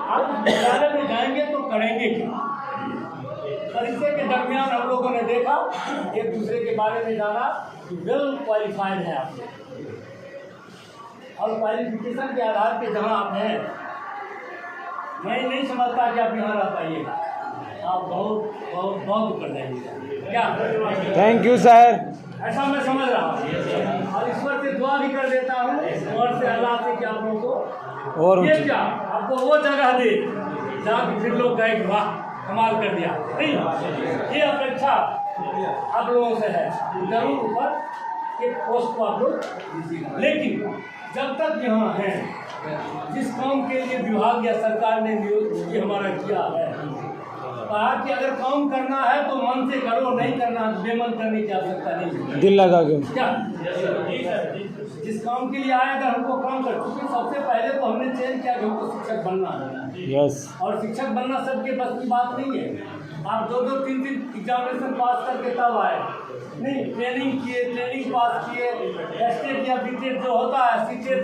आप विद्यालय में जाएंगे तो करेंगे क्या? परीक्षा के दरमियान हम लोगों ने देखा एक दूसरे के बारे में जाना कि वेल क्वालिफाइड है आप, और क्वालिफिकेशन के आधार पे जहाँ आप हैं, मैं नहीं समझता कि आप यहाँ रह पाइएगा, आप बहुत बहुत बहुत कर जाइएगा। क्या? Thank you sir. ऐसा मैं समझ रहा हूँ और ईश्वर से दुआ भी कर देता हूँ और से अल्लाह से कि आप लोगों को और ये क्या आपको वो जगह दे जहाँ फिर लोग गए कि वाह कमाल कर दिया। नहीं, ये अपेक्षा आप लोगों से है, जरूर ऊपर एक पोस्ट को आप लोग, लेकिन जब तक यहाँ हैं, जिस काम के लिए विभाग या सरकार ने नियुक्त हमारा किया है, कहा कि अगर काम करना है तो मन से करो, नहीं करना बेमन करने की आवश्यकता नहीं, दिल लगा के। क्या जिस काम के लिए आए अगर हमको काम कर, क्योंकि सबसे पहले तो हमने चयन किया कि हमको शिक्षक बनना है। यस। और शिक्षक बनना सबके बस की बात नहीं है। आप 2-2, 3-3 एग्जामिनेशन पास करके तब आए, नहीं ट्रेनिंग किए, ट्रेनिंग पास किए, एस्टेट या बीटेट जो होता है सीटेट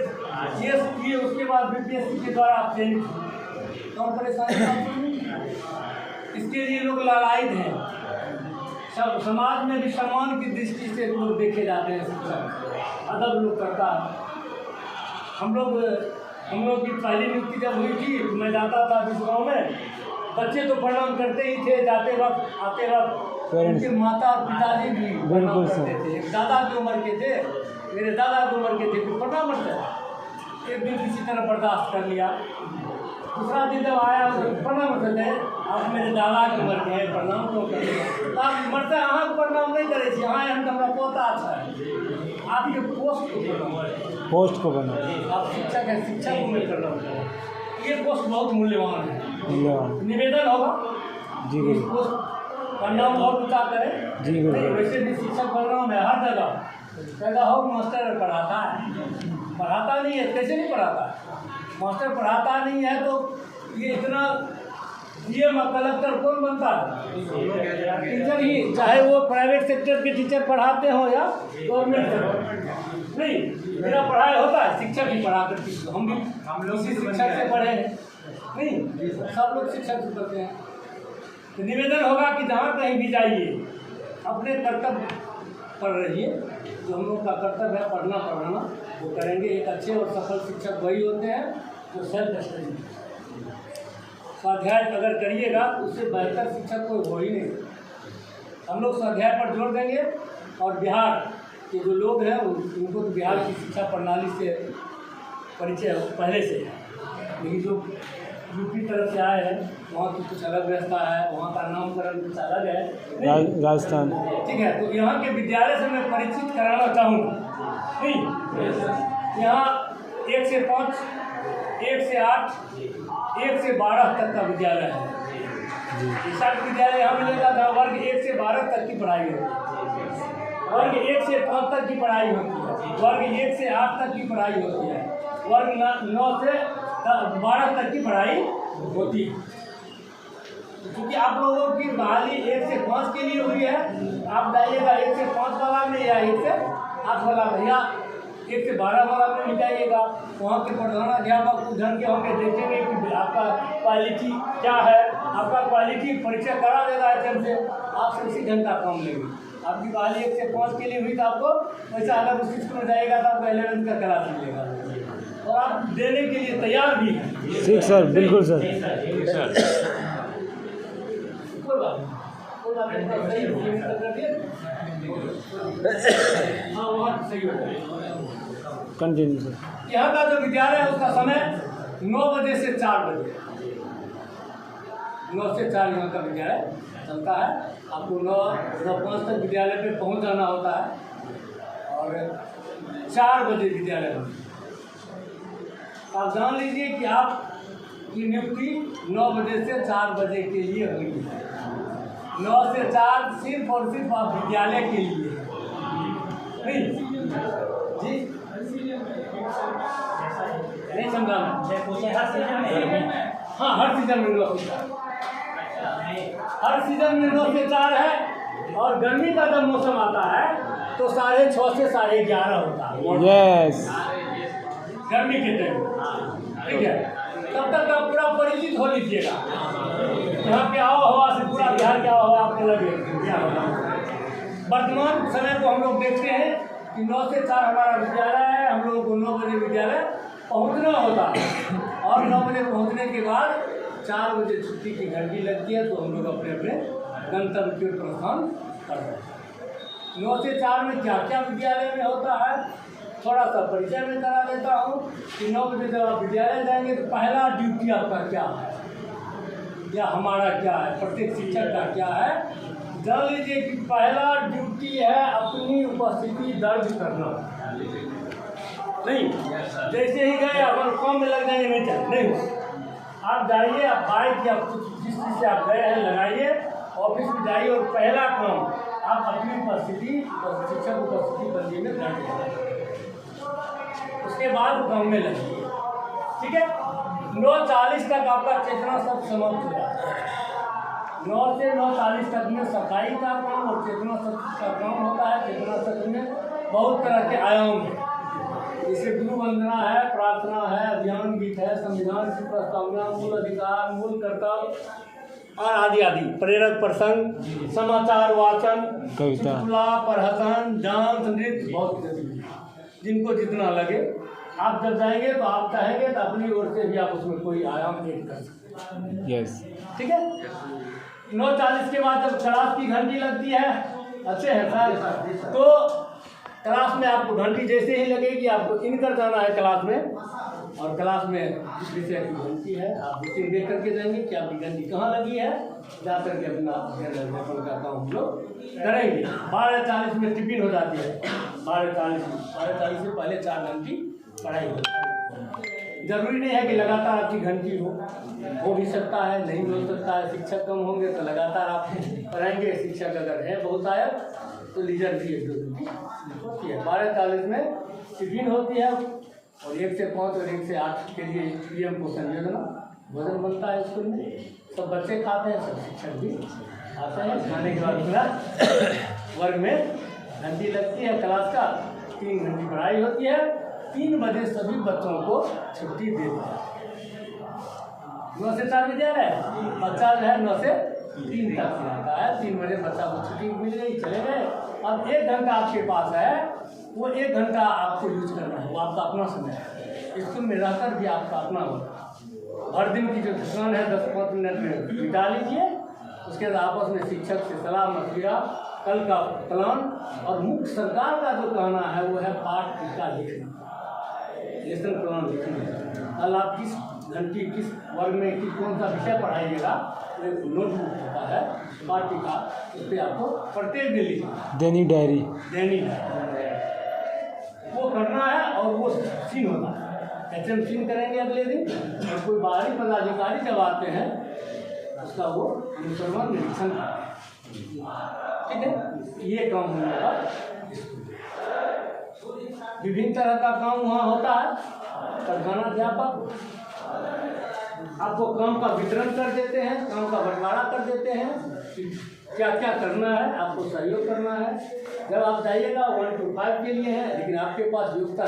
ये किए, उसके बाद बीपीएससी के द्वारा आप ट्रेनिंग, कम परेशानी। इसके लिए लोग लालायित हैं, सब समाज में भी सम्मान की दृष्टि से लोग देखे जाते हैं, शिक्षक अदब लोग करता है। हम लोग की पहली नियुक्ति जब हुई थी, मैं जाता था जिस गाँव में, बच्चे तो प्रणाम करते ही थे, जाते वक्त आते वक्त उनके माता और पिताजी भी प्रणाम करते थे। एक दादा की उम्र के थे, मेरे दादा की उम्र के थे, फिर प्रणाम करते। एक दिन किसी तरह बर्दाश्त कर लिया, दूसरा दिन जब आया प्रणाम करते, आप मेरे दादा की उम्र के हैं, प्रणाम तो करते, आप मरते अहाँ प्रणाम नहीं करे छी, अहाँ एहन हमरा पोता अच्छा है, आपके पोस्ट को बना, आप शिक्षक है, शिक्षक को मैं करना, ये पोस्ट बहुत मूल्यवान है। निवेदन होगा जी इस पोस्ट का नाम बहुत ऊँचा करें जी। वैसे भी शिक्षक प्रोग्राम है हर जगह हो, मास्टर पढ़ाता है, पढ़ाता नहीं है, कैसे नहीं पढ़ाता है, मास्टर पढ़ाता नहीं है तो ये इतना ये कलेक्टर कौन बनता है? टीचर ही, चाहे वो प्राइवेट सेक्टर के टीचर पढ़ाते हो या गवर्नमेंट सेक्टर। नहीं, मेरा पढ़ाई होता है, शिक्षक ही पढ़ा करती, हम भी उसी शिक्षक से पढ़े हैं, नहीं सब लोग शिक्षक से पढ़ते हैं। तो निवेदन होगा कि जहाँ कहीं भी जाइए अपने कर्तव्य पर रहिए, जो हम लोग का कर्तव्य है पढ़ना पढ़ाना वो करेंगे। एक अच्छे और सफल शिक्षक वही होते हैं जो सेल्फ स्टडी, स्वाध्याय अगर करिएगा तो उससे बेहतर शिक्षक कोई हो ही नहीं। हम लोग स्वाध्याय पर जोर देंगे और बिहार के जो लोग हैं उनको तो बिहार की शिक्षा प्रणाली से परिचय पहले से है, लेकिन जो यूपी तरफ से आए हैं वहाँ की कुछ अलग व्यवस्था है, वहाँ का नामकरण कुछ अलग है, राजस्थान। ठीक है, तो यहाँ के विद्यालय से मैं परिचित कराना चाहूँगा। नहीं, यहाँ 1 से 5, 1 से 8, 1 से 12 तक का विद्यालय है। ऐसा विद्यालय यहाँ मिलेगा जहाँ वर्ग 1 से 12 तक की पढ़ाई होती है, वर्ग 1 से 5 तक की पढ़ाई होती है, वर्ग 1 से 8 तक की पढ़ाई होती है, वर्ग 9 से 12 तक की पढ़ाई होती है। क्योंकि आप लोगों की बहाली 1 से 5 के लिए हुई है, आप जाइएगा 1 से 5 वाला में या 1 से 8 वाला में या 1 से 12 वाला में भी जाइएगा, वहाँ के प्रधानाध्यापक उधर के होंगे, देखेंगे कि आपका क्वालिटी क्या है, आपका क्वालिटी परिचय करा देगा एचएम से, आपसे उसी ढंग का काम लेंगे। आपकी बहाली 1 से 5 के लिए हुई तो आपको वैसा अगर उस स्कूल में जाएगा तो आपको 11th का क्लास मिलेगा और आप देने के लिए तैयार भी हैं। ठीक सर, बिल्कुल सर। हाँ वहाँ सही होता है। Continue sir. यहाँ का जो विद्यालय है उसका समय 9 बजे से 4 बजे, 9 से 4 यहाँ का विद्यालय चलता है। आपको 9:05 तक विद्यालय पे पहुँच जाना होता है और 4 बजे विद्यालय में। आप जान लीजिए कि आपकी नियुक्ति 9 बजे से 4 बजे के लिए हुई है। 9 से 4 सिर्फ और सिर्फ आप विद्यालय के लिए नहीं जी, नहीं समझा मैं। हाँ हर सीजन में 9 से 4, हर सीजन में 9 से 4 है और गर्मी का जब मौसम आता है तो 6:30 से 11:30 होता है। यस, गर्मी के टाइम, ठीक है। तब तक आप पूरा परिचित हो लीजिएगा। यहाँ के आवा हवा से पूरा बिहार के आवा हवा आपको लगे। वर्तमान समय को हम लोग देखते हैं कि 9 से 4 हमारा विद्यालय है। हम लोगों को 9 बजे विद्यालय पहुँचना होता है और 9 बजे पहुँचने के बाद 4 बजे छुट्टी की घंटी लगती है, तो हम लोग अपने अपने गंतव्य की ओर प्रस्थान करते हैं। 9 से 4 में क्या क्या विद्यालय में होता है थोड़ा सा परिचय में करा देता हूँ कि 9 बजे जब आप विद्यालय जाएंगे तो पहला ड्यूटी आपका क्या है या हमारा क्या है, प्रत्येक शिक्षक का क्या है। जान लीजिए कि पहला ड्यूटी है अपनी उपस्थिति दर्ज करना। नहीं जैसे ही गए अपन काम में लग जाएंगे, नहीं हुआ। आप जाइए, आप बाइक या जिस चीज़ से आप गए हैं लगाइए, ऑफिस में जाइए और पहला काम आप अपनी उपस्थिति और शिक्षक उपस्थिति पंजी में दर्ज करें। उसके बाद काम में लगिए, ठीक है। 9:40 तक आपका चेतना सब समाप्त हो जाता है। 9 से 9:40 तक में सफाई का काम और चेतना सत्र का काम होता है। चेतना सत्र में बहुत तरह के आयाम हैं, जैसे गुरु वंदना है, प्रार्थना है, अभियान गीत है, संविधान की प्रस्तावना, मूल अधिकार, मूल कर्तव्य और आदि आदि, प्रेरक प्रसंग, समाचार वाचन, कविता, प्रहसन, डांस, नृत्य, बहुत जिनको जितना लगे। आप जब जाएंगे तो आप चाहेंगे तो अपनी ओर से भी आप उसमें कोई आयाम ऐड कर सकते हैं। यस, ठीक है। 9:40 के बाद जब क्लास की घंटी लगती है, अच्छे हैं सर, तो क्लास में आपको घंटी जैसे ही लगेगी आपको इन कर जाना है क्लास में, और क्लास में जिस विषय की घंटी है आप उसे देख करके जाएंगे कि आपकी घंटी कहाँ लगी है, जा करके अपना लेखन का काम हम लोग करेंगे। 12:40 में टिफिन हो जाती है। 12:40 से पहले 4 घंटी पढ़ाई हो। जरूरी नहीं है कि लगातार आपकी घंटी हो भी सकता है, नहीं भी हो सकता है। शिक्षक कम होंगे तो लगातार आप पढ़ाएंगे, शिक्षक अगर है बहुत आया तो लीजर भी एक 2 घंटी होती है। 12:40 में टिफिन होती है और 1 से 5 और 1 से 8 के लिए PM पोषण योजना भोजन बनता है स्कूल में। सब बच्चे खाते हैं, सब शिक्षक भी आते हैं। खाने के बाद पूरा वर्ग में घंटी लगती है क्लास का, 3 घंटी पढ़ाई होती है। 3 बजे सभी बच्चों को छुट्टी दे दी जाती है। 9 से 4 विद्यालय, बच्चा जो है 9 से 3 तक आता है। 3 बजे बच्चा को छुट्टी मिल गई, चले गए। अब 1 घंटा आपके पास है, वो 1 घंटा आपको यूज करना है, वो आपका अपना समय है। स्कूल में रहकर भी आपका अपना होगा। हर दिन की जो थकान है 10-5 मिनट में बिता लीजिए। उसके बाद आपस में शिक्षक से सलाह मशविरा, कल का प्लान, और मुख्य सरकार का जो कहना है वो है पाठ टीका लिखना, लेसन प्लान लिखना। कल आप किस घंटी किस वर्ग में कौन सा विषय पढ़ाइएगा, एक नोटबुक होता है पाठ टीका, उस पर आपको प्रत्येक दिन लिखना, दैनिक डायरी वो करना है। और वो सीन होता है, HM सीन करेंगे अगले दिन, और कोई बाहरी पदाधिकारी जब आते हैं उसका वो अनुसरण निरीक्षण करते हैं। ठीक है, ये काम होगा। विभिन्न तरह का काम वहाँ होता है। प्रधानाध्यापक आपको काम का वितरण कर देते हैं, काम का बंटवारा कर देते हैं कि क्या क्या करना है, आपको सहयोग करना है। जब आप जाइएगा 1 to 5 के लिए है, लेकिन आपके पास योग्यता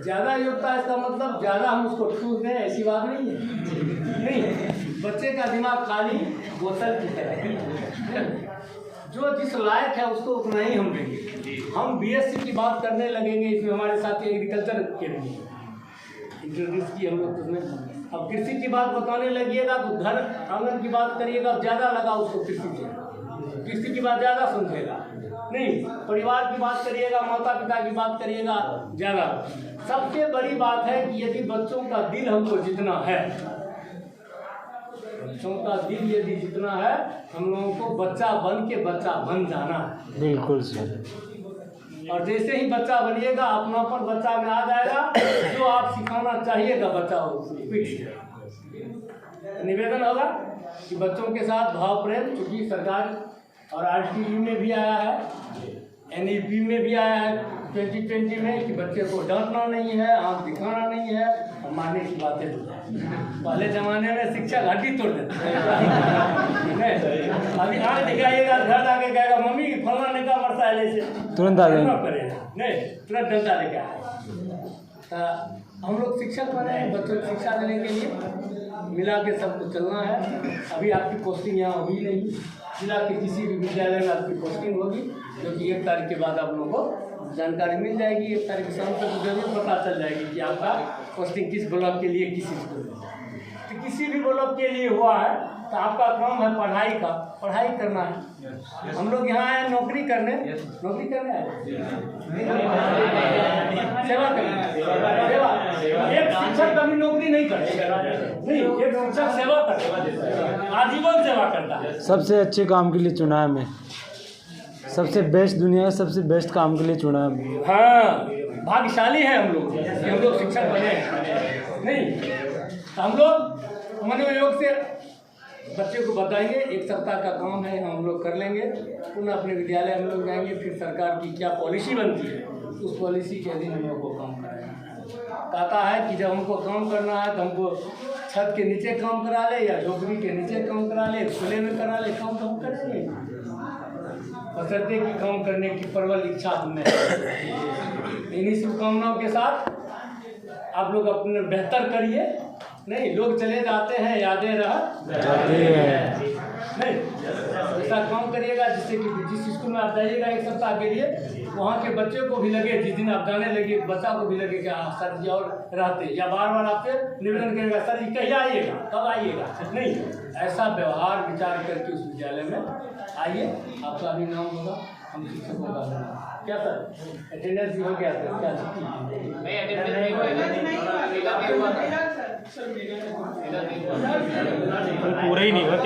ज़्यादा योग्यता, इसका मतलब ज़्यादा हम उसको ठूस दें ऐसी बात नहीं है। नहीं, बच्चे का दिमाग खाली बोतल की तरह है, जो जिस लायक है उसको उतना ही हम देंगे। हम BSc की बात करने लगेंगे, इसमें हमारे साथ एग्रीकल्चर के लिए इंट्रोड्यूस की हम लोग उसमें। अब कृषि की बात बताने लगिएगा तो घर आंगन की बात करिएगा, ज़्यादा लगा उसको कृषि की बात ज़्यादा समझेगा। नहीं, परिवार की बात करिएगा, माता पिता की बात करिएगा, ज़्यादा। सबसे बड़ी बात है कि यदि बच्चों का दिल हमको जितना है, बच्चों का दिल यदि जितना है, हम लोगों को बच्चा बन जाना है। बिल्कुल सर। और जैसे ही बच्चा बनिएगा, अपनापन बच्चा में आ जाएगा, जो आप सिखाना चाहिएगा बच्चा निवेदन होगा कि बच्चों के साथ भाव प्रेम, चूँकि सरकार और RTE में भी आया है, NEP में भी आया है 2020 में कि बच्चे को डांटना नहीं है, आँख दिखाना नहीं है और मारने की बातें तो पहले ज़माने में शिक्षा घाटी तोड़ देते। अभी आँख दिखाइएगा, घर जाके कहेगा मम्मी की फलना ने कहा मरता है, जैसे तुरंत आ जाएंगे, नहीं तुरंत डंडा लेके आए। हम लोग शिक्षक बने हैं, बच्चों को शिक्षा देने के लिए मिला के सबको चलना है। अभी आपकी पोस्टिंग यहाँ हुई नहीं, जिला के किसी भी विद्यालय में आपकी पोस्टिंग होगी, जो कि 1 तारीख के बाद आप लोगों को जानकारी मिल जाएगी। 1 तारीख शाम तक जरूर पता चल जाएगी कि आपका पोस्टिंग किस ब्लॉक के लिए, किस स्कूल में। तो किसी भी ब्लॉक के लिए हुआ है तो आपका काम है पढ़ाई का, पढ़ाई करना है। हम लोग यहाँ आए नौकरी करने आए, सेवा करने। सेवा, एक शिक्षक कभी नौकरी नहीं करता, नहीं, एक शिक्षक सेवा करता, आजीवन सेवा करता है। सबसे अच्छे काम के लिए चुना है मैं, सबसे बेस्ट, दुनिया का सबसे बेस्ट काम के लिए चुना है। हाँ, भाग्यशाली है हम लोग कि हम लोग शिक्षक बने हैं। नहीं तो हम लोग मनोयोग से बच्चे को बताएंगे, 1 सप्ताह का काम है, हम लोग कर लेंगे। पुनः अपने विद्यालय हम लोग जाएंगे, फिर सरकार की क्या पॉलिसी बनती है उस पॉलिसी के अधीन हम लोग को काम कराएंगे। कहता है कि जब हमको काम करना है तो हमको छत के नीचे काम करा ले या झोपड़ी के नीचे काम करा ले, खुले में करा ले, काम तो हम करेंगे। बशर्ते कि काम करने की प्रबल इच्छा हमें है। इन्हीं शुभकामनाओं के साथ आप लोग अपने बेहतर करिए। नहीं, लोग चले जाते हैं, यादें रह जाती है। नहीं, ऐसा काम करिएगा जिससे कि जिस स्कूल में आप जाइएगा 1 सप्ताह के लिए, वहाँ के बच्चे को भी लगे, जिस दिन आप जाने लगे बच्चा को भी लगे कि हाँ सर जी और रहते, या बार बार आपसे निवेदन करेगा सर जी कहीं आइएगा, कब आइएगा। नहीं, ऐसा व्यवहार विचार करके उस विद्यालय में आइए। आपका भी नाम होगा, हम शिक्षकों का क्या सर अटेंडेंस भी हो गया सर? क्या पूरा ही नहीं हुआ।